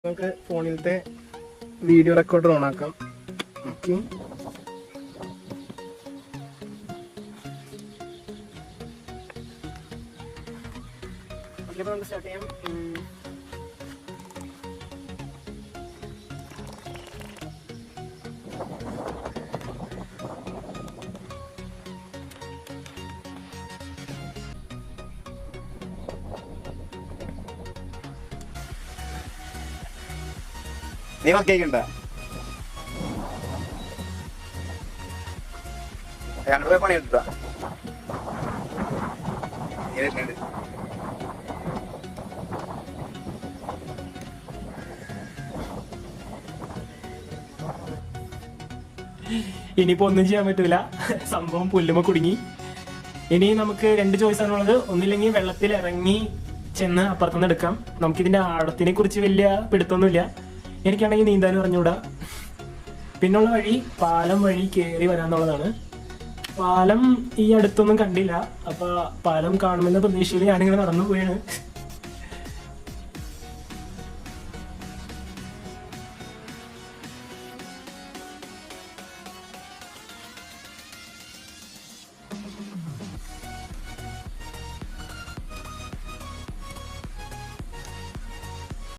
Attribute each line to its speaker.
Speaker 1: നമുക്ക് ഫോണിലത്തെ video recorder on ആക്കാം. Okay, നമുക്ക് സ്റ്റാർട്ട് ചെയ്യാം.
Speaker 2: നീ വക്കേക്കണ്ട രണ്ടു പണി എടുത്താ
Speaker 1: ഇനിയിപ്പോ ഒന്നും ചെയ്യാൻ പറ്റൂല, സംഭവം പുല്ലുമ കുടുങ്ങി. ഇനി നമുക്ക് രണ്ട് ചോയ്സ് ആണുള്ളത്. ഒന്നില്ലെങ്കിൽ വെള്ളത്തിൽ ഇറങ്ങി ചെന്ന് അപ്പുറത്തുനിന്ന് എടുക്കാം. നമുക്കിതിന്റെ ആഴത്തിനെ കുറിച്ച് വലിയ പിടുത്തൊന്നുമില്ല. എനിക്കാണെങ്കിൽ നീന്താനും അറിഞ്ഞൂടാ. പിന്നുള്ള വഴി പാലം വഴി കയറി വരാന്നുള്ളതാണ്. പാലം ഈ അടുത്തൊന്നും കണ്ടില്ല, അപ്പൊ പാലം കാണുമെന്ന പ്രതീക്ഷയിൽ ഞാനിങ്ങനെ നടന്നു പോയാണ്.